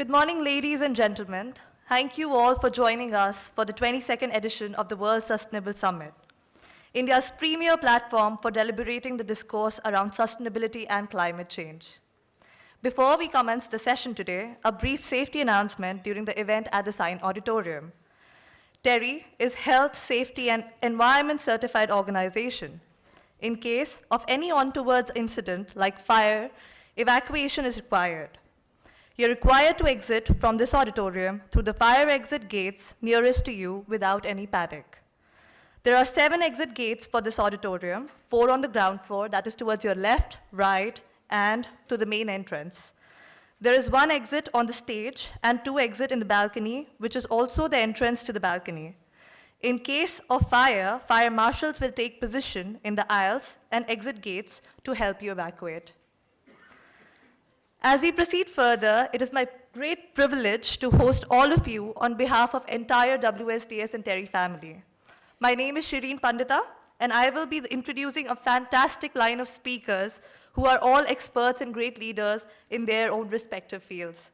Good morning, ladies and gentlemen. Thank you all for joining us for the 22nd edition of the World Sustainable Summit, India's premier platform for deliberating the discourse around sustainability and climate change. Before we commence the session today, a brief safety announcement during the event at the Sign Auditorium. TERI is Health, Safety and Environment Certified Organization. In case of any untoward incident like fire, evacuation is required. You're required to exit from this auditorium through the fire exit gates nearest to you without any panic. There are 7 exit gates for this auditorium, 4 on the ground floor, that is towards your left, right, and to the main entrance. There is 1 exit on the stage and 2 exits in the balcony, which is also the entrance to the balcony. In case of fire, fire marshals will take position in the aisles and exit gates to help you evacuate. As we proceed further, it is my great privilege to host all of you on behalf of entire WSDS and TERI family. My name is Shireen Pandita, and I will be introducing a fantastic line of speakers who are all experts and great leaders in their own respective fields.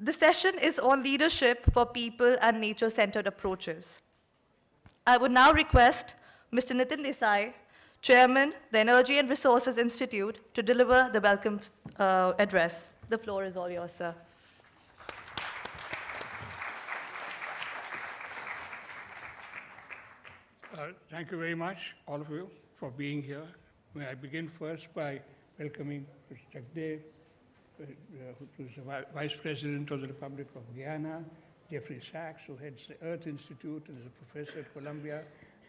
The session is on leadership for people and nature-centered approaches. I would now request Mr. Nitin Desai, Chairman, the Energy and Resources Institute, to deliver the welcome address. The floor is all yours, sir. Thank you very much, all of you, for being here. May I begin first by welcoming Mr. Jagdev, who is the Vice President of the Republic of Guyana, Jeffrey Sachs, who heads the Earth Institute and is a professor at Columbia,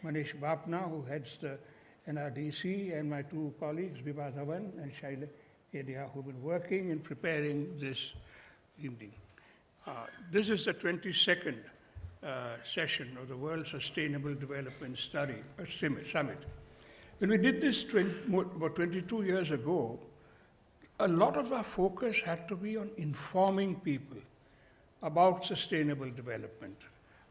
Manish Bapna, who heads the NRDC, and my 2 colleagues, Vibha Dhawan and Shaila Kedia, who have been working in preparing this evening. This is the 22nd session of the World Sustainable Development Summit. When we did this about 22 years ago, a lot of our focus had to be on informing people about sustainable development,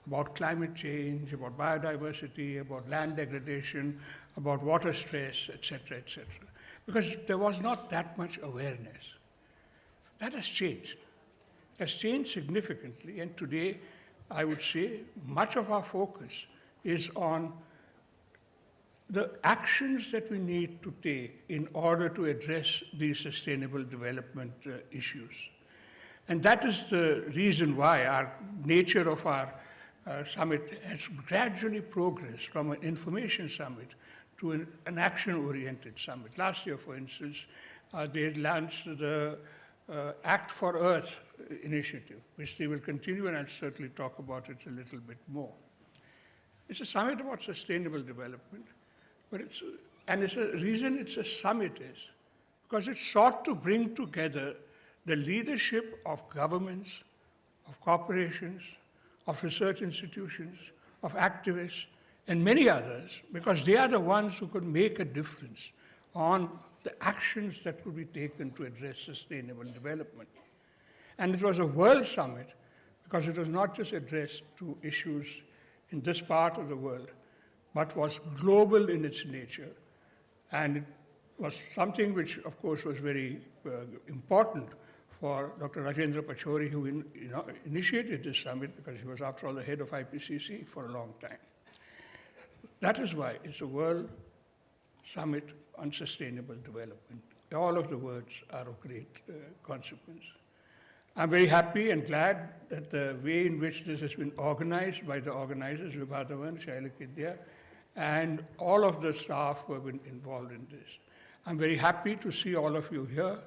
about climate change, about biodiversity, about land degradation, about water stress, etc., etc. Because there was not that much awareness. That has changed. It has changed significantly, and today, I would say, much of our focus is on the actions that we need to take in order to address these sustainable development issues. And that is the reason why our nature of our summit has gradually progressed from an information summit to an action-oriented summit. Last year, for instance, they launched the Act for Earth initiative, which they will continue, and I'll certainly talk about it a little bit more. It's a summit about sustainable development, but it's a reason it's a summit is because it sought to bring together the leadership of governments, of corporations, of research institutions, of activists, and many others, because they are the ones who could make a difference on the actions that could be taken to address sustainable development. And it was a world summit because it was not just addressed to issues in this part of the world, but was global in its nature. And it was something which, of course, was very important for Dr. Rajendra Pachauri, who initiated this summit, because he was, after all, the head of IPCC for a long time. That is why it's a World Summit on Sustainable Development. All of the words are of great consequence. I'm very happy and glad that the way in which this has been organized by the organizers, Vibha Dhawan, Shaila Kedia, and all of the staff who have been involved in this. I'm very happy to see all of you here.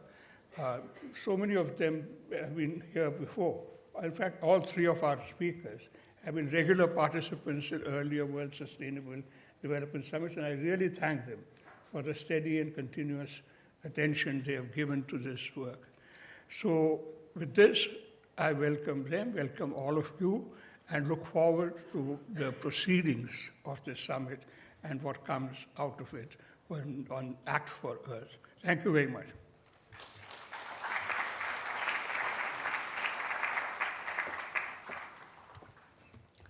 So many of them have been here before. In fact, all 3 of our speakers have been regular participants in earlier World Sustainable Development Summits, and I really thank them for the steady and continuous attention they have given to this work. So with this, I welcome them, welcome all of you, and look forward to the proceedings of this summit and what comes out of it on Act for Earth. Thank you very much.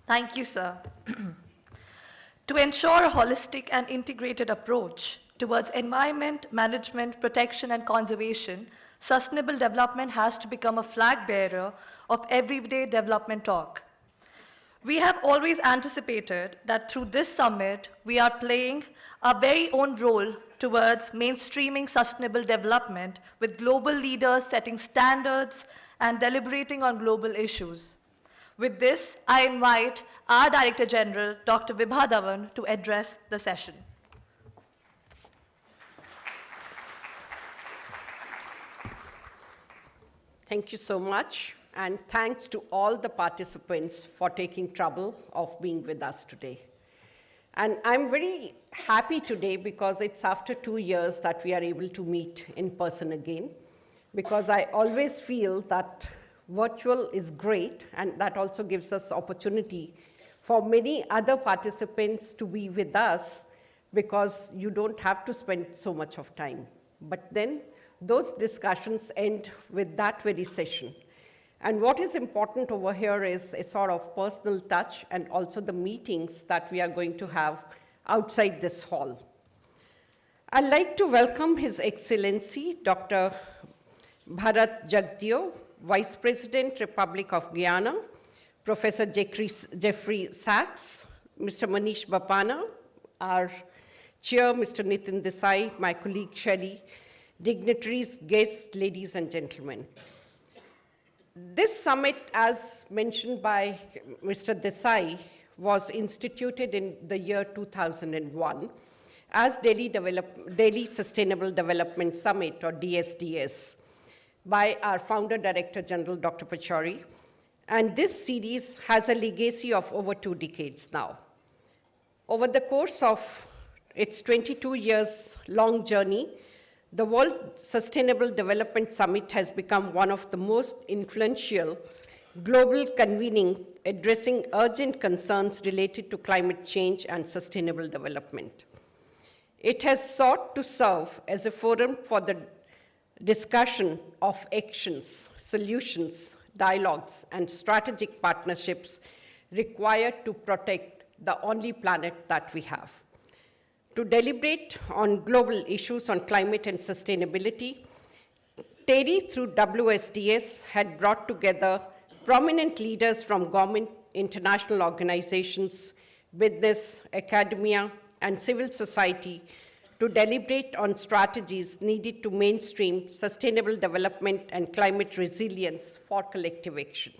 Thank you, sir. To ensure a holistic and integrated approach towards environment, management, protection, and conservation, Sustainable development has to become a flag bearer of everyday development talk. We have always anticipated that through this summit, we are playing our very own role towards mainstreaming sustainable development with global leaders setting standards and deliberating on global issues. With this, I invite our Director General, Dr. Vibha Dhawan, to address the session. Thank you so much, and thanks to all the participants for taking trouble of being with us today. And I'm very happy today because it's after 2 years that we are able to meet in person again, because I always feel that virtual is great, and that also gives us opportunity for many other participants to be with us because you don't have to spend so much of time. But then those discussions end with that very session. And what is important over here is a sort of personal touch and also the meetings that we are going to have outside this hall. I'd like to welcome His Excellency, Dr. Bharat Jagdeo, Vice President, Republic of Guyana, Professor Jeffrey Sachs, Mr. Manish Bapana, our Chair, Mr. Nitin Desai, my colleague Shelley, dignitaries, guests, ladies and gentlemen. This summit, as mentioned by Mr. Desai, was instituted in the year 2001 as Delhi Sustainable Development Summit, or DSDS, by our founder Director General, Dr. Pachauri. And this series has a legacy of over 2 decades now. Over the course of its 22 years long journey, the World Sustainable Development Summit has become one of the most influential global convening addressing urgent concerns related to climate change and sustainable development. It has sought to serve as a forum for the discussion of actions, solutions, dialogues, and strategic partnerships required to protect the only planet that we have. To deliberate on global issues on climate and sustainability, TERI through WSDS had brought together prominent leaders from government, international organizations, business, academia, and civil society to deliberate on strategies needed to mainstream sustainable development and climate resilience for collective action.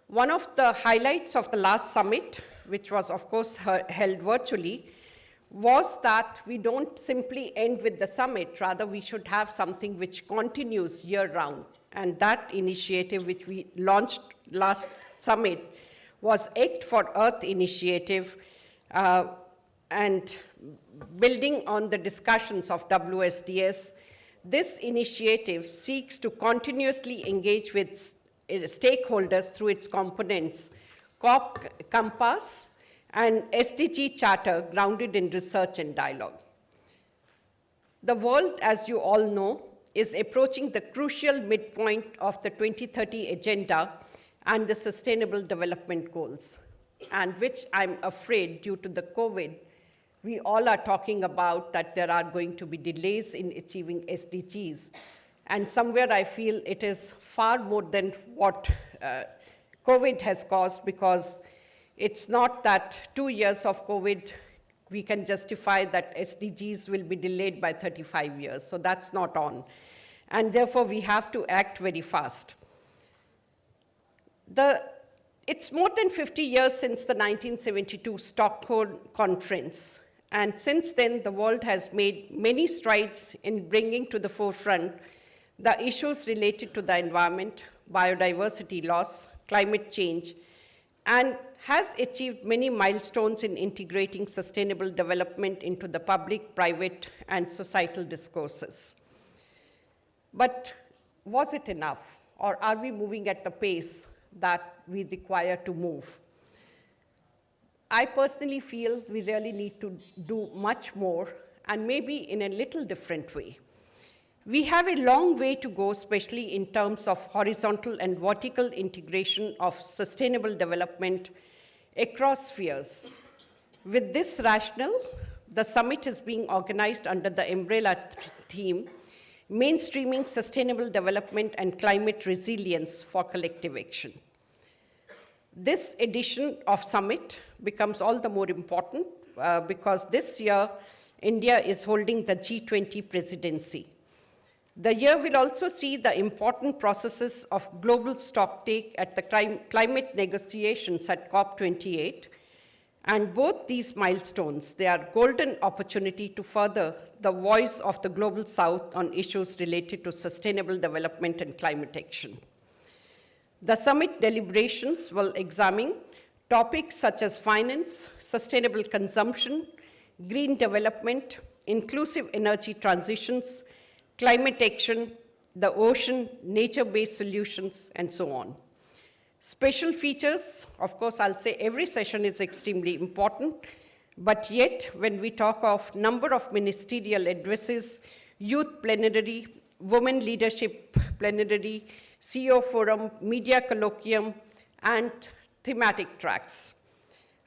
One of the highlights of the last summit, which was of course held virtually, was that we don't simply end with the summit, rather we should have something which continues year-round. And that initiative, which we launched last summit, was Act for Earth initiative, and building on the discussions of WSDS, this initiative seeks to continuously engage with stakeholders through its components, COP, Compass, and SDG Charter grounded in research and dialogue. The world, as you all know, is approaching the crucial midpoint of the 2030 Agenda and the Sustainable Development Goals, and which I'm afraid, due to the COVID, we all are talking about that there are going to be delays in achieving SDGs. And somewhere I feel it is far more than what COVID has caused, because it's not that 2 years of COVID, we can justify that SDGs will be delayed by 35 years. So that's not on. And therefore, we have to act very fast. It's more than 50 years since the 1972 Stockholm Conference. And since then, the world has made many strides in bringing to the forefront the issues related to the environment, biodiversity loss, climate change, and has achieved many milestones in integrating sustainable development into the public, private, and societal discourses. But was it enough, or are we moving at the pace that we require to move? I personally feel we really need to do much more, and maybe in a little different way. We have a long way to go, especially in terms of horizontal and vertical integration of sustainable development across spheres. With this rationale, the summit is being organized under the umbrella theme, mainstreaming sustainable development and climate resilience for collective action. This edition of Summit becomes all the more important because this year, India is holding the G20 presidency. The year will also see the important processes of global stocktake at the climate negotiations at COP28. And both these milestones, they are golden opportunity to further the voice of the Global South on issues related to sustainable development and climate action. The summit deliberations will examine topics such as finance, sustainable consumption, green development, inclusive energy transitions, climate action, the ocean, nature-based solutions, and so on. Special features, of course, I'll say every session is extremely important, but yet when we talk of number of ministerial addresses, youth plenary, women leadership plenary, CEO forum, media colloquium, and thematic tracks.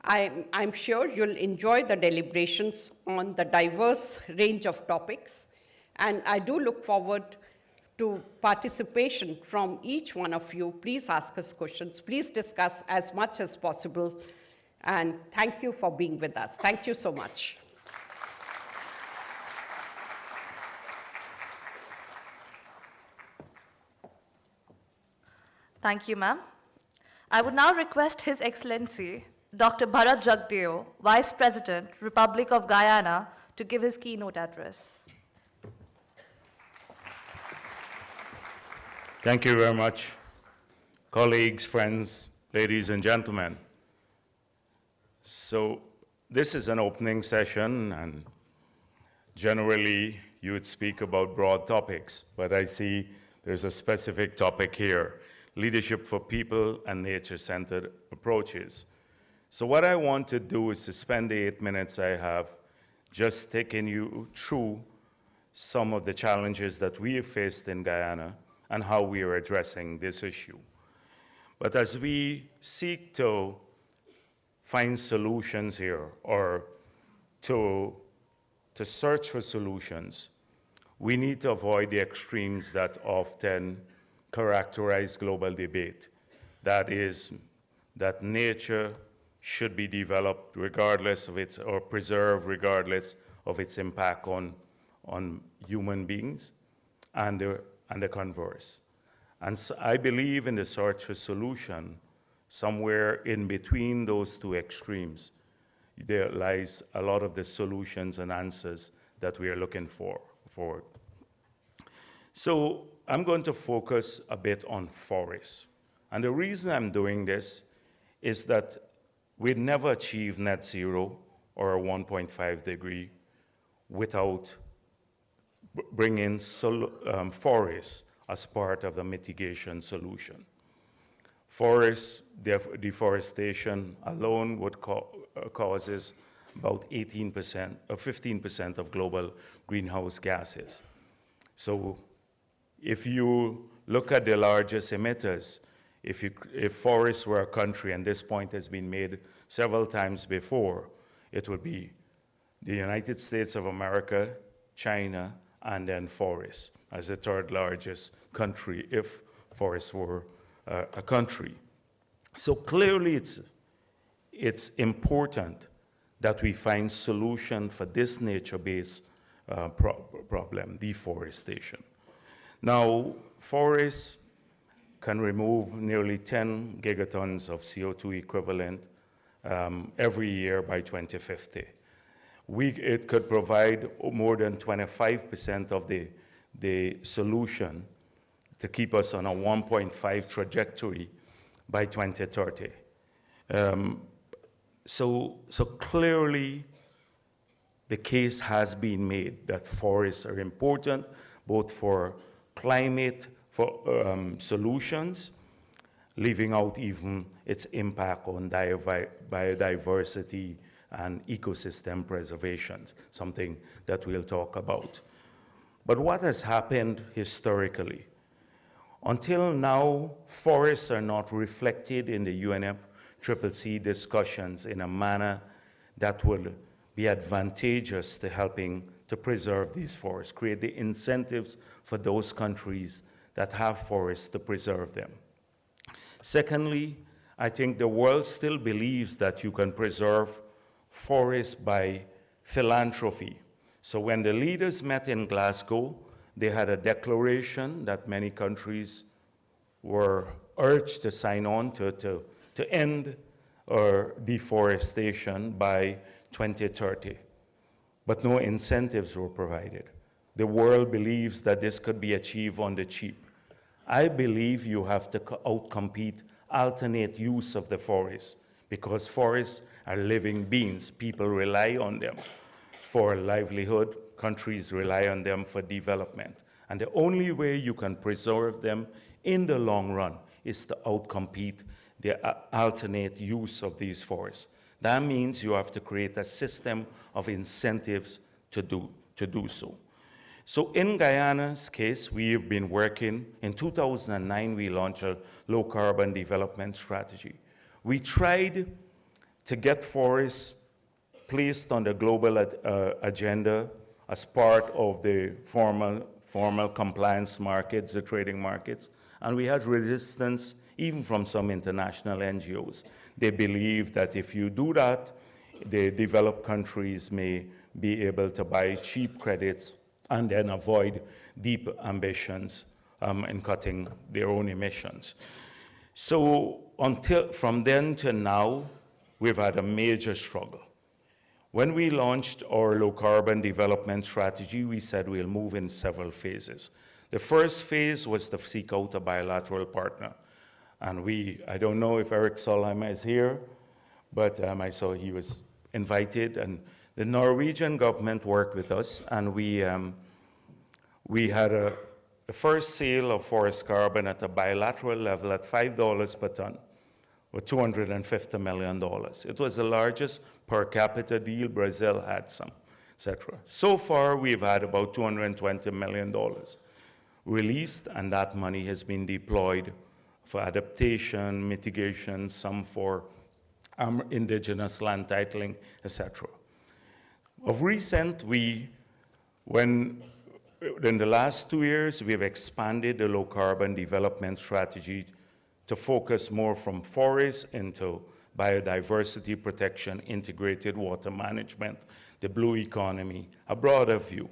I'm sure you'll enjoy the deliberations on the diverse range of topics, and I do look forward to participation from each one of you. Please ask us questions. Please discuss as much as possible. And thank you for being with us. Thank you so much. Thank you, ma'am. I would now request His Excellency, Dr. Bharat Jagdeo, Vice President, Republic of Guyana, to give his keynote address. Thank you very much, colleagues, friends, ladies and gentlemen. So this is an opening session, and generally you would speak about broad topics, but I see there's a specific topic here, leadership for people and nature-centered approaches. So what I want to do is to spend the 8 minutes I have just taking you through some of the challenges that we have faced in Guyana and how we are addressing this issue. But as we seek to find solutions here, or to search for solutions, we need to avoid the extremes that often characterize global debate. That is, that nature should be developed regardless of its, or preserved regardless of its impact on human beings, and the converse. And so I believe in the search for solution, somewhere in between those two extremes, there lies a lot of the solutions and answers that we are looking for. So I'm going to focus a bit on forests. And the reason I'm doing this is that we'd never achieve net zero or a 1.5 degree without bringing forests as part of the mitigation solution. Forest deforestation alone would causes about 18% or 15% of global greenhouse gases. So if you look at the largest emitters, if forests were a country, and this point has been made several times before, it would be the United States of America, China, and then forests as the third largest country if forests were a country. So clearly it's important that we find solution for this nature-based problem, deforestation. Now, forests can remove nearly 10 gigatons of CO2 equivalent every year by 2050. It could provide more than 25% of the solution to keep us on a 1.5 trajectory by 2030. So clearly, the case has been made that forests are important, both for climate solutions, leaving out even its impact on biodiversity and ecosystem preservation, something that we'll talk about. But what has happened historically? Until now, forests are not reflected in the UNFCCC discussions in a manner that will be advantageous to helping to preserve these forests, create the incentives for those countries that have forests to preserve them. Secondly, I think the world still believes that you can preserve forests by philanthropy. So when the leaders met in Glasgow, they had a declaration that many countries were urged to sign on to end deforestation by 2030. But no incentives were provided. The world believes that this could be achieved on the cheap. I believe you have to outcompete alternate use of the forest, because forests are living beings. People rely on them for livelihood. Countries rely on them for development. And the only way you can preserve them in the long run is to outcompete the alternate use of these forests. That means you have to create a system of incentives to do so. So in Guyana's case, we've been working. In 2009, we launched a low-carbon development strategy. We tried to get forests placed on the global agenda as part of the formal compliance markets, the trading markets, and we had resistance even from some international NGOs. They believe that if you do that, the developed countries may be able to buy cheap credits and then avoid deep ambitions in cutting their own emissions. So from then to now, we've had a major struggle. When we launched our low-carbon development strategy, we said we'll move in several phases. The first phase was to seek out a bilateral partner. And I don't know if Eric Solheim is here, but I saw he was invited. And the Norwegian government worked with us, and we had the first sale of forest carbon at a bilateral level at $5 per ton, or $250 million. It was the largest per capita deal. Brazil had some, etc. So far, we've had about $220 million released, and that money has been deployed for adaptation, mitigation, some for indigenous land titling, etc. Of recent, in the last 2 years, we've expanded the low-carbon development strategy to focus more from forests into biodiversity protection, integrated water management, the blue economy, a broader view.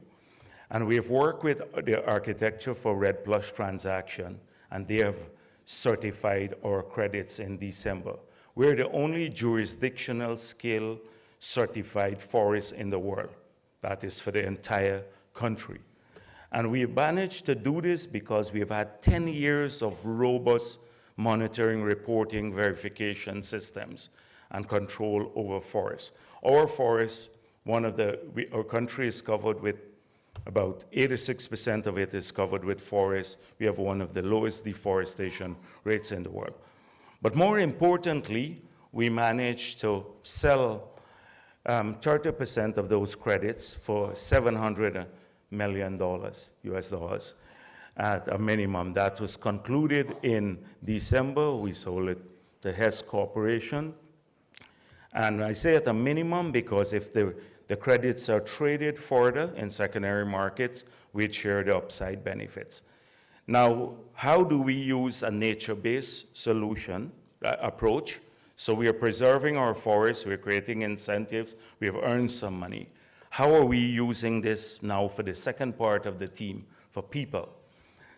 And we have worked with the Architecture for REDD+ transaction, and they have certified our credits in December. We're the only jurisdictional scale certified forest in the world. That is for the entire country. And we've managed to do this because we've had 10 years of robust monitoring, reporting, verification systems, and control over forests. Our forests, our country is covered with about 86% of it is covered with forests. We have one of the lowest deforestation rates in the world. But more importantly, we managed to sell 30% of those credits for $700 million US dollars at a minimum. That was concluded in December. We sold it to Hess Corporation. And I say at a minimum because if the credits are traded further in secondary markets, we'd share the upside benefits. Now, how do we use a nature-based solution approach? So we are preserving our forests, we're creating incentives, we have earned some money. How are we using this now for the second part of the team, for people?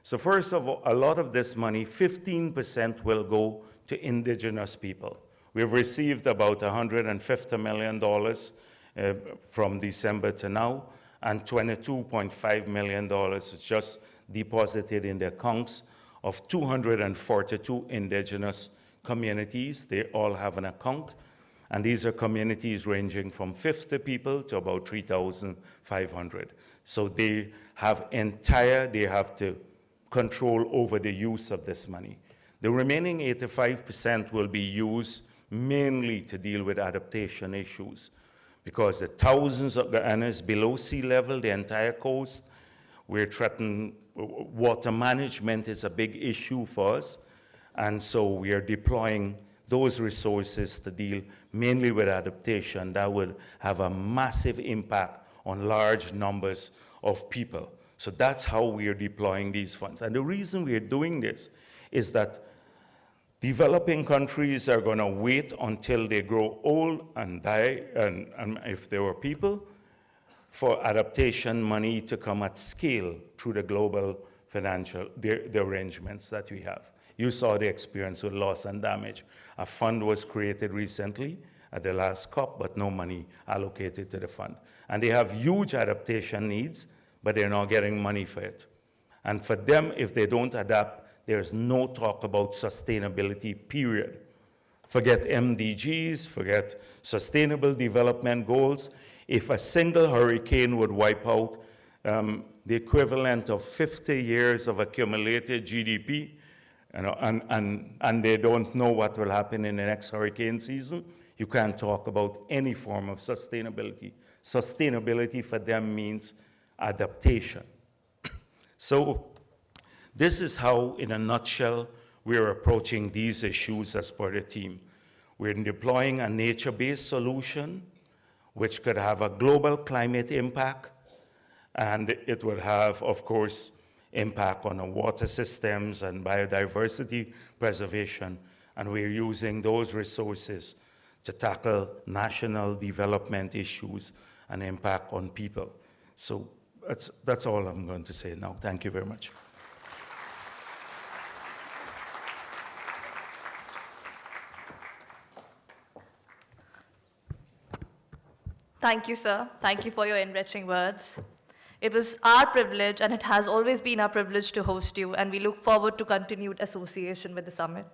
So first of all, a lot of this money, 15% will go to indigenous people. We've received about $150 million from December to now, and $22.5 million is just deposited in the accounts of 242 indigenous communities. They all have an account, and these are communities ranging from 50 people to about 3,500. So they have to control over the use of this money. The remaining 85% will be used mainly to deal with adaptation issues, because the thousands of Guyanas below sea level, the entire coast, we're threatened. Water management is a big issue for us, and so we are deploying those resources to deal mainly with adaptation. That will have a massive impact on large numbers of people. So that's how we are deploying these funds. And the reason we are doing this is that developing countries are going to wait until they grow old and die, and if they were people, for adaptation money to come at scale through the global financial, the arrangements that we have. You saw the experience with loss and damage. A fund was created recently at the last COP, but no money allocated to the fund. And they have huge adaptation needs, but they're not getting money for it. And for them, if they don't adapt, there's no talk about sustainability, period. Forget MDGs, forget sustainable development goals. If a single hurricane would wipe out the equivalent of 50 years of accumulated GDP, you know, and they don't know what will happen in the next hurricane season, you can't talk about any form of sustainability. Sustainability for them means adaptation. So this is how, in a nutshell, we're approaching these issues as per the team. We're deploying a nature-based solution which could have a global climate impact, and it would have, of course, impact on the water systems and biodiversity preservation, and we're using those resources to tackle national development issues and impact on people. So that's all I'm going to say now. Thank you very much. Thank you, sir. Thank you for your enriching words. It was our privilege, and it has always been our privilege to host you, and we look forward to continued association with the summit.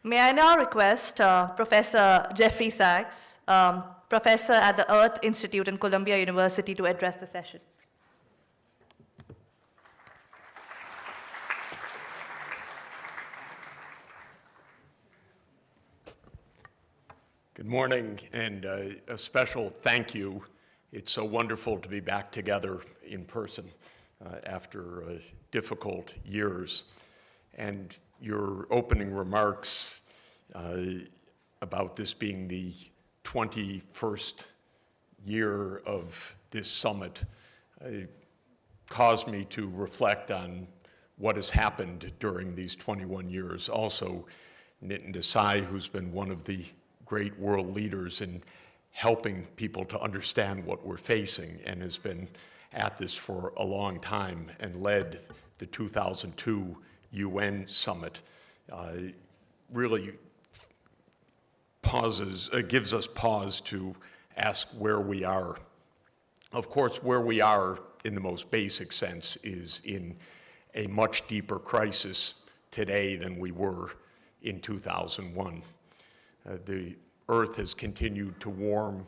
May I now request Professor Jeffrey Sachs, professor at the Earth Institute in Columbia University, to address the session. Good morning, and a special thank you. It's so wonderful to be back together in person after difficult years. And your opening remarks about this being the 21st year of this summit caused me to reflect on what has happened during these 21 years. Also, Nitin Desai, who's been one of the great world leaders in helping people to understand what we're facing and has been at this for a long time and led the 2002 UN summit, really gives us pause to ask where we are. Of course, where we are in the most basic sense is in a much deeper crisis today than we were in 2001. The Earth has continued to warm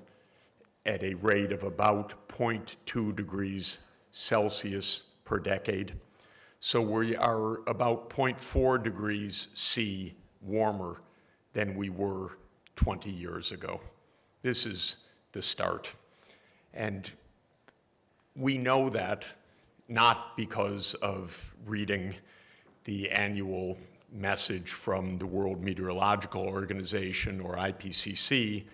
at a rate of about 0.2 degrees Celsius per decade. So we are about 0.4 degrees C warmer than we were 20 years ago. This is the start. And we know that not because of reading the annual message from the World Meteorological Organization or IPCC,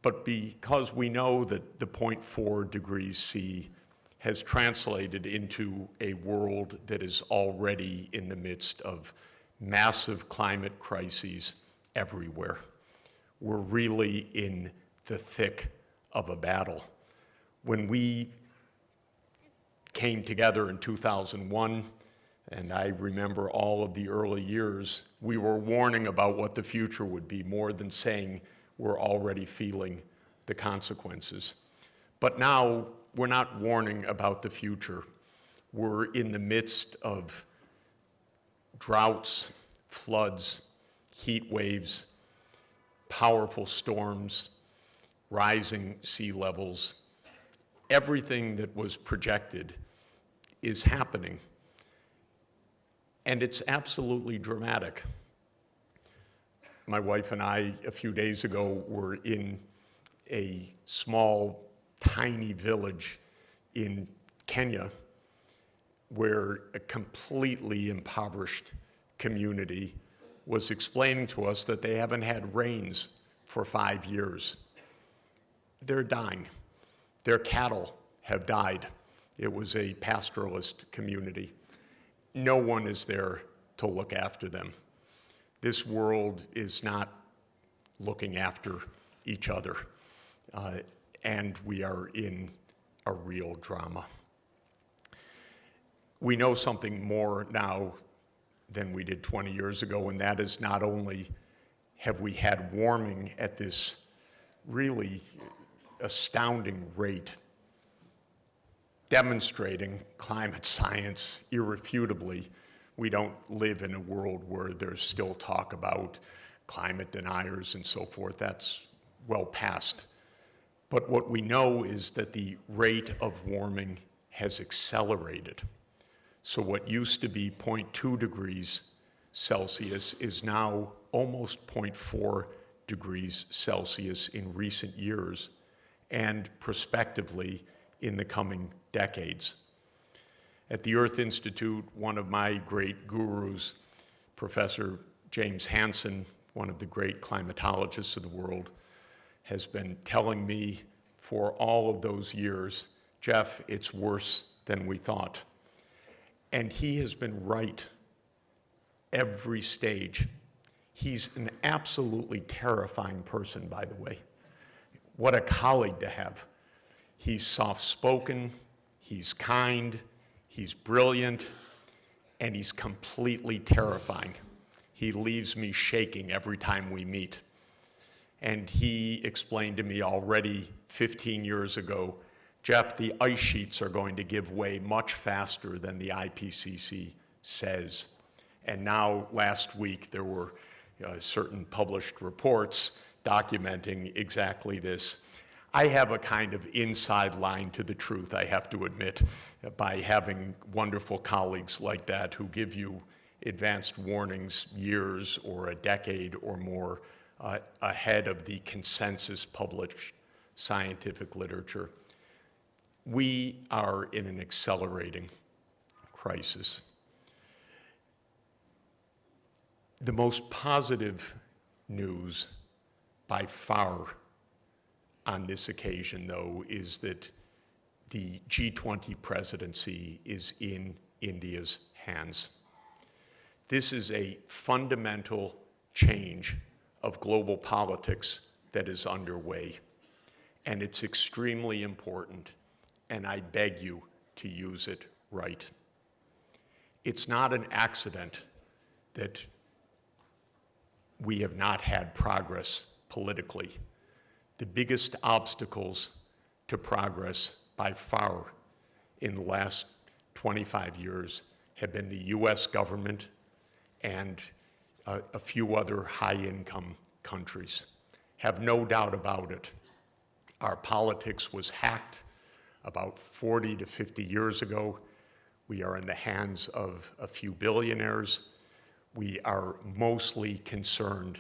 but because we know that the 0.4 degrees C has translated into a world that is already in the midst of massive climate crises everywhere. We're really in the thick of a battle. When we came together in 2001, and I remember all of the early years, we were warning about what the future would be more than saying we're already feeling the consequences. But now we're not warning about the future. We're in the midst of droughts, floods, heat waves, powerful storms, rising sea levels. Everything that was projected is happening. And it's absolutely dramatic. My wife and I, a few days ago, were in a small, tiny village in Kenya where a completely impoverished community was explaining to us that they haven't had rains for 5 years. They're dying. Their cattle have died. It was a pastoralist community. No one is there to look after them. This world is not looking after each other, and we are in a real drama. We know something more now than we did 20 years ago, and that is not only have we had warming at this really astounding rate, demonstrating climate science irrefutably. We don't live in a world where there's still talk about climate deniers and so forth. That's well past. But what we know is that the rate of warming has accelerated. So what used to be 0.2 degrees Celsius is now almost 0.4 degrees Celsius in recent years, and prospectively in the coming decades. At the Earth Institute, one of my great gurus, Professor James Hansen, one of the great climatologists of the world, has been telling me for all of those years, Jeff, it's worse than we thought. And he has been right every stage. He's an absolutely terrifying person, by the way. What a colleague to have. He's soft-spoken, he's kind, he's brilliant, and he's completely terrifying. He leaves me shaking every time we meet. And he explained to me already 15 years ago, Jeff, the ice sheets are going to give way much faster than the IPCC says. And now, last week, there were certain published reports documenting exactly this. I have a kind of inside line to the truth, I have to admit, by having wonderful colleagues like that who give you advanced warnings years or a decade or more ahead of the consensus published scientific literature. We are in an accelerating crisis. The most positive news by far on this occasion, though, is that the G20 presidency is in India's hands. This is a fundamental change of global politics that is underway, and it's extremely important, and I beg you to use it right. It's not an accident that we have not had progress politically. The biggest obstacles to progress by far in the last 25 years have been the US government and a few other high-income countries. Have no doubt about it. Our politics was hacked about 40 to 50 years ago. We are in the hands of a few billionaires. We are mostly concerned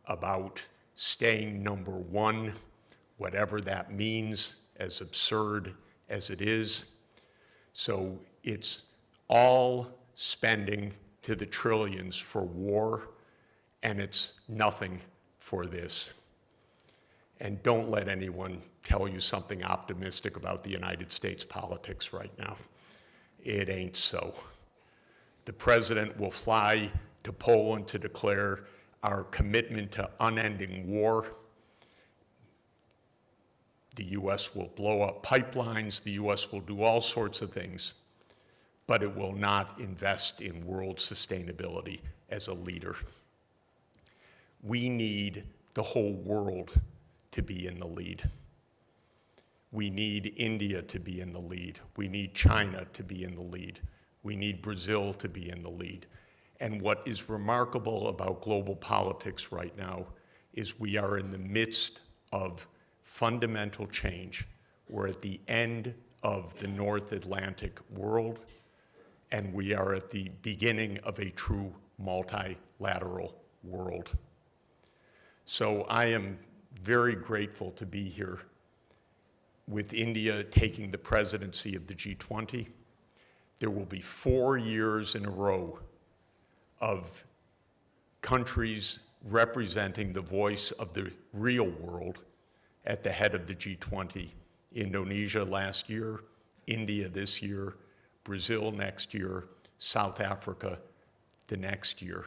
about staying number one, whatever that means, as absurd as it is. So it's all spending to the trillions for war, and it's nothing for this. And don't let anyone tell you something optimistic about the United States politics right now. It ain't so. The president will fly to Poland to declare our commitment to unending war. The US will blow up pipelines, the US will do all sorts of things, but it will not invest in world sustainability as a leader. We need the whole world to be in the lead. We need India to be in the lead. We need China to be in the lead. We need Brazil to be in the lead. And what is remarkable about global politics right now is we are in the midst of fundamental change. We're at the end of the North Atlantic world, and we are at the beginning of a true multilateral world. So I am very grateful to be here with India taking the presidency of the G20. There will be 4 years in a row of countries representing the voice of the real world at the head of the G20 Indonesia last year, India this year, Brazil next year, South Africa the next year.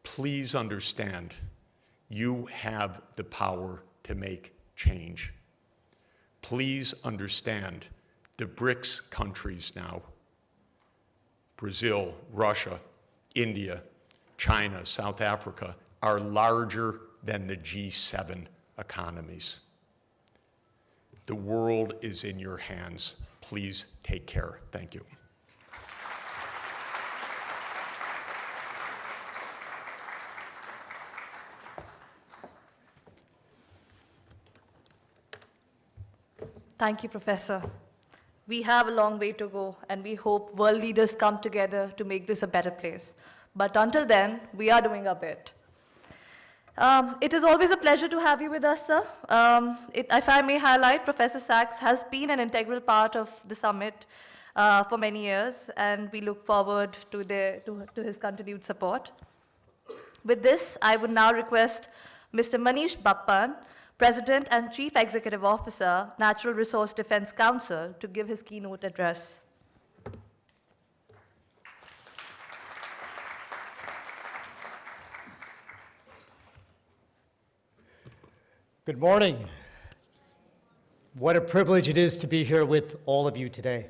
Please understand, you have the power to make change. Please understand, the BRICS countries now, Brazil, Russia, India, China, South Africa, are larger than the G7 economies. The world is in your hands. Please take care. Thank you. Thank you, Professor. We have a long way to go, and we hope world leaders come together to make this a better place. But until then, we are doing our bit. It is always a pleasure to have you with us, sir. If I may highlight, Professor Sachs has been an integral part of the summit for many years, and we look forward to his continued support. With this, I would now request Mr. Manish Bappan, President and Chief Executive Officer, Natural Resource Defense Council, to give his keynote address. Good morning. What a privilege it is to be here with all of you today.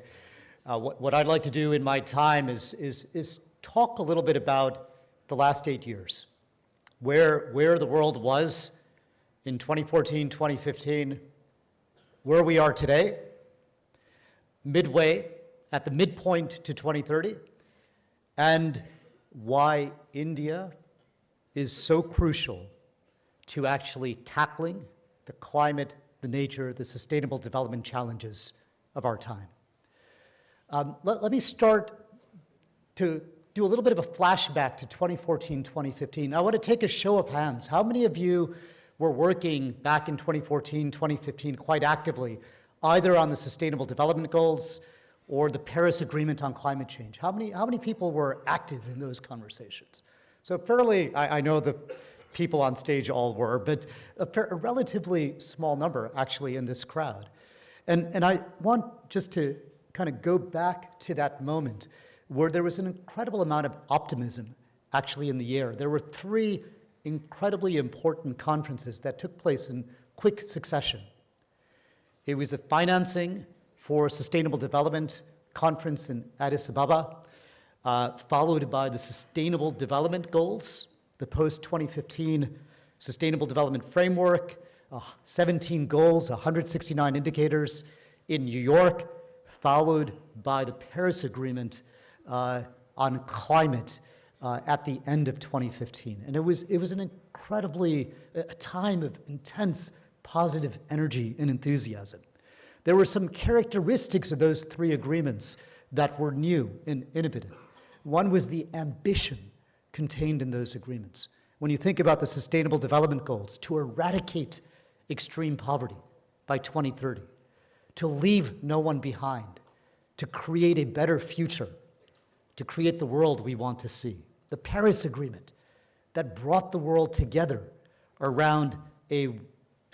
What I'd like to do in my time is talk a little bit about the last 8 years, where the world was in 2014, 2015, where we are today, midway, at the midpoint to 2030, and why India is so crucial to actually tackling the climate, the nature, the sustainable development challenges of our time. Let me start to do a little bit of a flashback to 2014, 2015. I want to take a show of hands. How many of you were working back in 2014, 2015 quite actively, either on the Sustainable Development Goals or the Paris Agreement on climate change? How many people were active in those conversations? So fairly, I know the people on stage all were, but a relatively small number actually in this crowd. And I want just to kind of go back to that moment where there was an incredible amount of optimism actually in the air. There were 3 incredibly important conferences that took place in quick succession. It was a financing for sustainable development conference in Addis Ababa, followed by the Sustainable Development Goals, the post-2015 Sustainable Development Framework, 17 goals, 169 indicators in New York, followed by the Paris Agreement on climate at the end of 2015. And it was an incredibly, a time of intense positive energy and enthusiasm. There were some characteristics of those 3 agreements that were new and innovative. One was the ambition contained in those agreements. When you think about the Sustainable Development Goals, to eradicate extreme poverty by 2030, to leave no one behind, to create a better future, to create the world we want to see. The Paris Agreement that brought the world together around an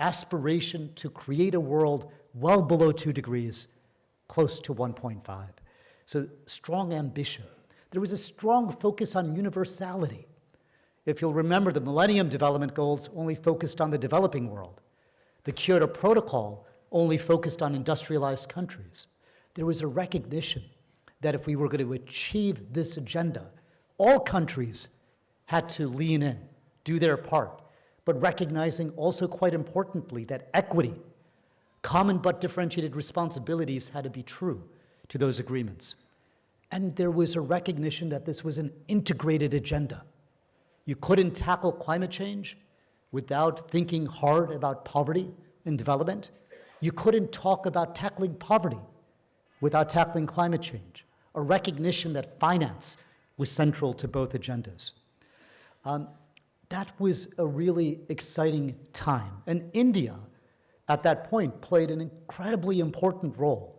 aspiration to create a world well below 2 degrees, close to 1.5. So strong ambition. There was a strong focus on universality. If you'll remember, the Millennium Development Goals only focused on the developing world. The Kyoto Protocol only focused on industrialized countries. There was a recognition that if we were going to achieve this agenda, all countries had to lean in, do their part, but recognizing also quite importantly that equity, common but differentiated responsibilities had to be true to those agreements. And there was a recognition that this was an integrated agenda. You couldn't tackle climate change without thinking hard about poverty and development. You couldn't talk about tackling poverty without tackling climate change. A recognition that finance was central to both agendas. That was a really exciting time. And India, at that point, played an incredibly important role.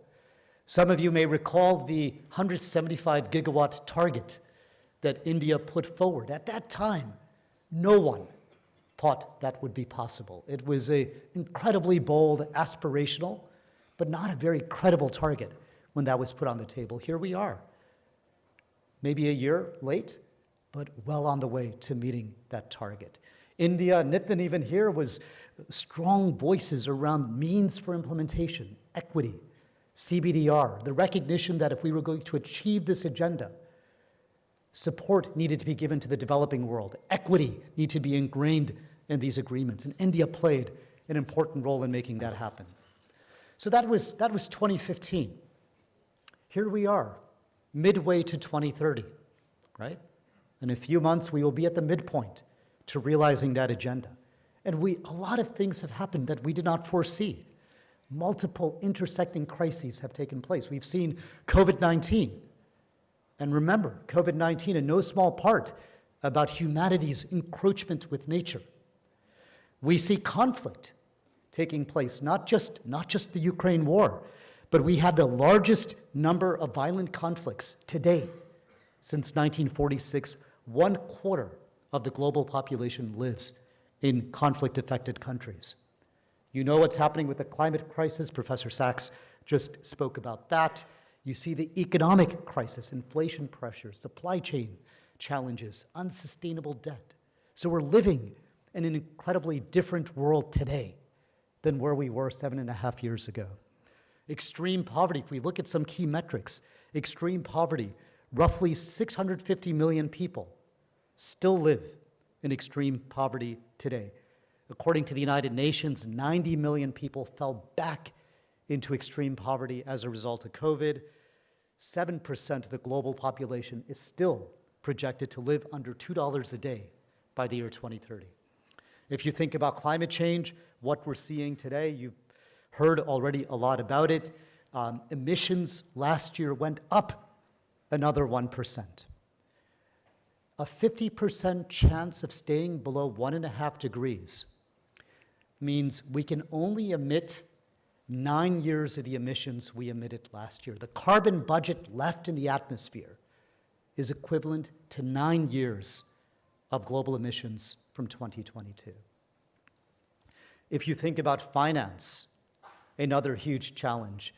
Some of you may recall the 175 gigawatt target that India put forward. At that time, no one thought that would be possible. It was an incredibly bold, aspirational, but not a very credible target when that was put on the table. Here we are, maybe a year late, but well on the way to meeting that target. India, Nitin even here, was strong voices around means for implementation, equity, CBDR, the recognition that if we were going to achieve this agenda, support needed to be given to the developing world. Equity needed to be ingrained in these agreements, and India played an important role in making that happen. So that was 2015. Here we are, midway to 2030, right? In a few months, we will be at the midpoint to realizing that agenda. And a lot of things have happened that we did not foresee. Multiple intersecting crises have taken place. We've seen COVID-19. And remember, COVID-19 in no small part about humanity's encroachment with nature. We see conflict taking place, not just the Ukraine war, but we had the largest number of violent conflicts today since 1946. 1/4 of the global population lives in conflict-affected countries. You know what's happening with the climate crisis. Professor Sachs just spoke about that. You see the economic crisis, inflation pressure, supply chain challenges, unsustainable debt. So we're living in an incredibly different world today than where we were 7.5 years ago. Extreme poverty, if we look at some key metrics, extreme poverty, roughly 650 million people still live in extreme poverty today. According to the United Nations, 90 million people fell back into extreme poverty as a result of COVID. 7% of the global population is still projected to live under $2 a day by the year 2030. If you think about climate change, what we're seeing today, you've heard already a lot about it. Emissions last year went up another 1%. A 50% chance of staying below 1.5 degrees means we can only emit 9 years of the emissions we emitted last year. The carbon budget left in the atmosphere is equivalent to 9 years of global emissions from 2022. If you think about finance, another huge challenge,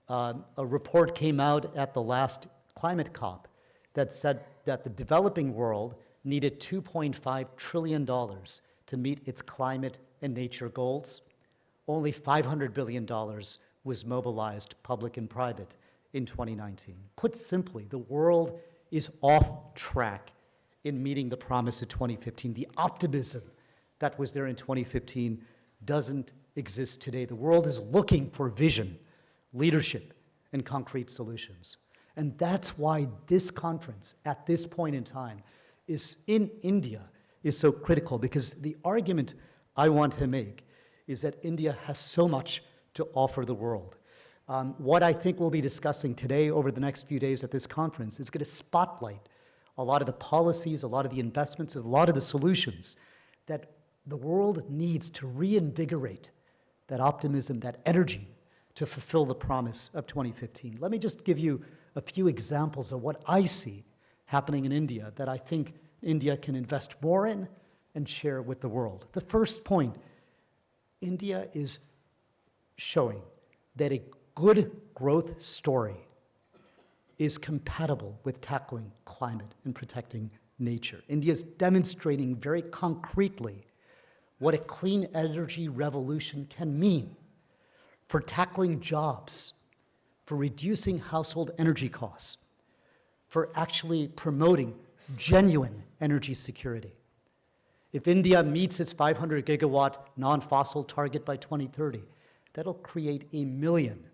a report came out at the last climate COP that said that the developing world needed $2.5 trillion to meet its climate and nature goals. Only $500 billion was mobilized, public and private, in 2019. Put simply, the world is off track in meeting the promise of 2015. The optimism that was there in 2015 doesn't exist today. The world is looking for vision, leadership, and concrete solutions. And that's why this conference, at this point in time, is in India, is so critical, because the argument I want to make is that India has so much to offer the world. What I think we'll be discussing today over the next few days at this conference is going to spotlight a lot of the policies, a lot of the investments, a lot of the solutions that the world needs to reinvigorate that optimism, that energy to fulfill the promise of 2015. Let me just give you a few examples of what I see happening in India that I think India can invest more in and share with the world. The first point, India is showing that a good growth story is compatible with tackling climate and protecting nature. India is demonstrating very concretely what a clean energy revolution can mean for tackling jobs, for reducing household energy costs, for actually promoting genuine energy security. If India meets its 500 gigawatt non-fossil target by 2030, that'll create 1 million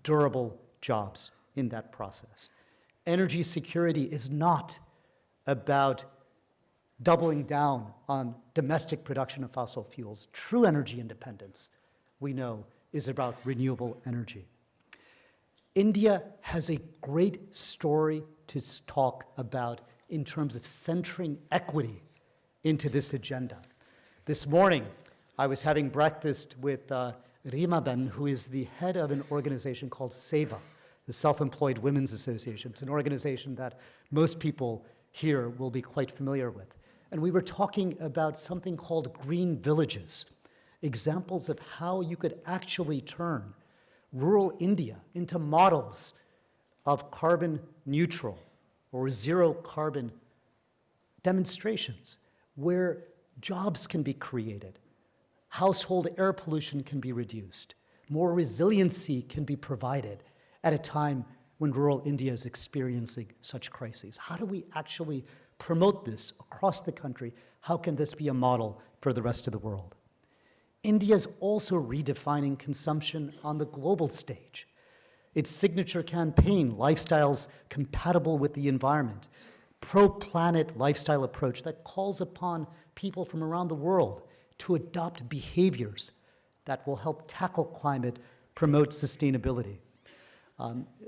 durable jobs in that process. Energy security is not about doubling down on domestic production of fossil fuels. True energy independence, we know, is about renewable energy. India has a great story to talk about in terms of centering equity into this agenda. This morning, I was having breakfast with Rimaben, who is the head of an organization called SEVA, the Self-Employed Women's Association. It's an organization that most people here will be quite familiar with. And we were talking about something called green villages, examples of how you could actually turn rural India into models of carbon neutral or zero carbon demonstrations where jobs can be created, household air pollution can be reduced, more resiliency can be provided at a time when rural India is experiencing such crises. How do we actually promote this across the country? How can this be a model for the rest of the world? India is also redefining consumption on the global stage. Its signature campaign, Lifestyles Compatible with the Environment, pro-planet lifestyle approach that calls upon people from around the world to adopt behaviors that will help tackle climate, promote sustainability.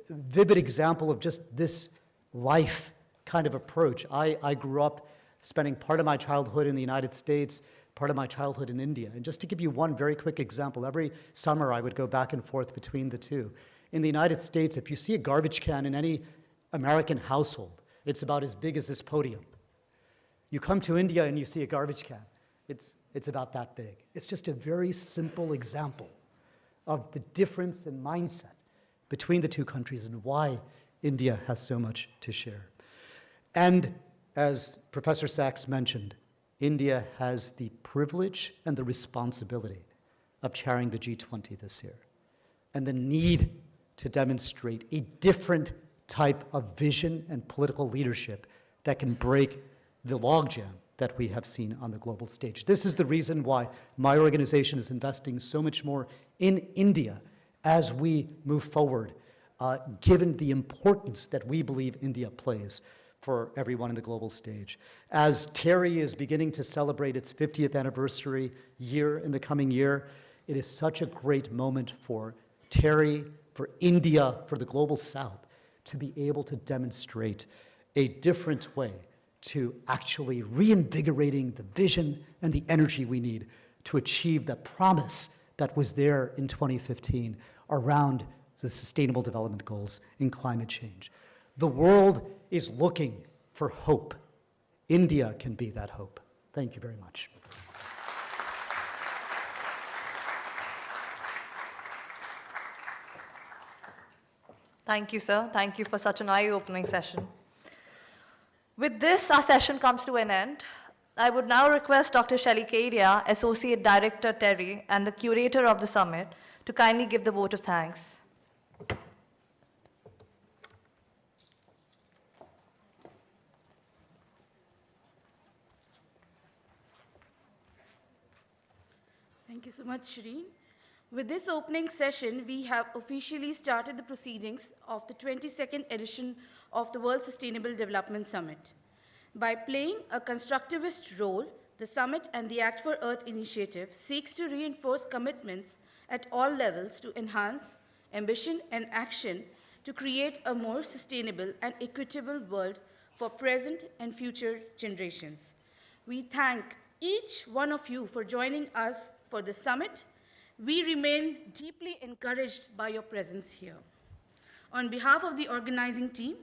Vivid example of just this life kind of approach. I grew up spending part of my childhood in the United States, part of my childhood in India. And just to give you one very quick example, every summer I would go back and forth between the two. In the United States, if you see a garbage can in any American household, it's about as big as this podium. You come to India and you see a garbage can, it's about that big. It's just a very simple example of the difference in mindset between the two countries and why India has so much to share. And as Professor Sachs mentioned, India has the privilege and the responsibility of chairing the G20 this year, and the need to demonstrate a different type of vision and political leadership that can break the logjam that we have seen on the global stage. This is the reason why my organization is investing so much more in India as we move forward, given the importance that we believe India plays for everyone in the global stage. As TERI is beginning to celebrate its 50th anniversary year in the coming year, it is such a great moment for TERI, for India, for the global South, to be able to demonstrate a different way to actually reinvigorating the vision and the energy we need to achieve the promise that was there in 2015 around the Sustainable Development Goals in climate change. The world is looking for hope. India can be that hope. Thank you very much. Thank you, sir. Thank you for such an eye-opening session. With this, our session comes to an end. I would now request Dr. Shelley Kedia, Associate Director, TERI, and the curator of the summit, to kindly give the vote of thanks. Thank you so much, Shireen. With this opening session, we have officially started the proceedings of the 22nd edition of the World Sustainable Development Summit. By playing a constructivist role, the Summit and the Act for Earth initiative seeks to reinforce commitments at all levels to enhance ambition and action to create a more sustainable and equitable world for present and future generations. We thank each one of you for joining us for the summit. We remain deeply encouraged by your presence here. On behalf of the organizing team,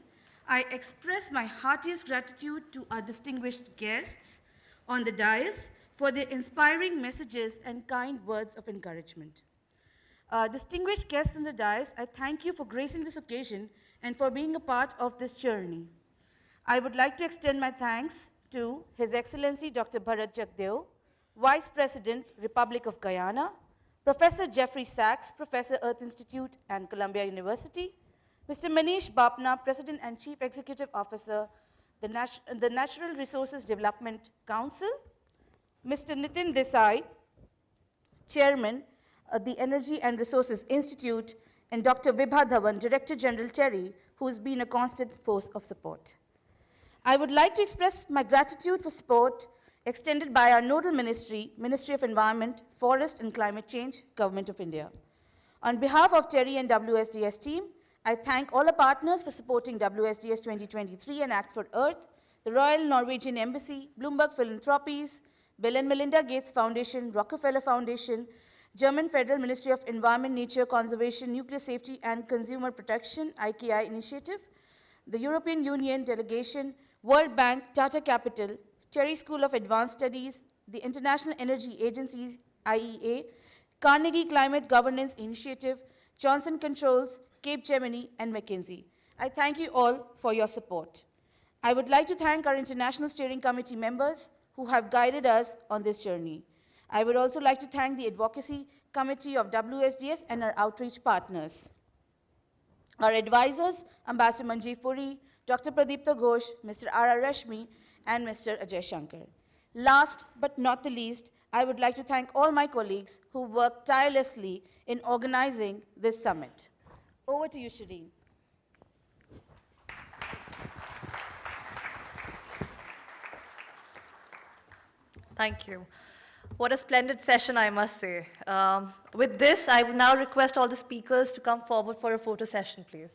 I express my heartiest gratitude to our distinguished guests on the dais for their inspiring messages and kind words of encouragement. Distinguished guests on the dais, I thank you for gracing this occasion and for being a part of this journey. I would like to extend my thanks to His Excellency Dr. Bharat Jagdeo, Vice President, Republic of Guyana, Professor Jeffrey Sachs, Professor, Earth Institute and Columbia University, Mr. Manish Bapna, President and Chief Executive Officer, the Natural Resources Development Council, Mr. Nitin Desai, Chairman of the Energy and Resources Institute, and Dr. Vibha Dhawan, Director General TERI, who has been a constant force of support. I would like to express my gratitude for support extended by our nodal ministry, Ministry of Environment, Forest and Climate Change, Government of India. On behalf of TERI and WSDS team, I thank all our partners for supporting WSDS 2023 and Act for Earth, the Royal Norwegian Embassy, Bloomberg Philanthropies, Bill and Melinda Gates Foundation, Rockefeller Foundation, German Federal Ministry of Environment, Nature Conservation, Nuclear Safety and Consumer Protection, IKI Initiative, the European Union Delegation, World Bank, Tata Capital, TERI School of Advanced Studies, the International Energy Agency, IEA, Carnegie Climate Governance Initiative, Johnson Controls, Cape Gemini, and McKinsey. I thank you all for your support. I would like to thank our International Steering Committee members who have guided us on this journey. I would also like to thank the Advocacy Committee of WSDS and our outreach partners. Our advisors, Ambassador Manjeev Puri, Dr. Pradipta Ghosh, Mr. R.R. Rashmi, and Mr. Ajay Shankar. Last but not the least, I would like to thank all my colleagues who worked tirelessly in organizing this summit. Over to you, Shireen. Thank you. What a splendid session, I must say. With this, I would now request all the speakers to come forward for a photo session, please.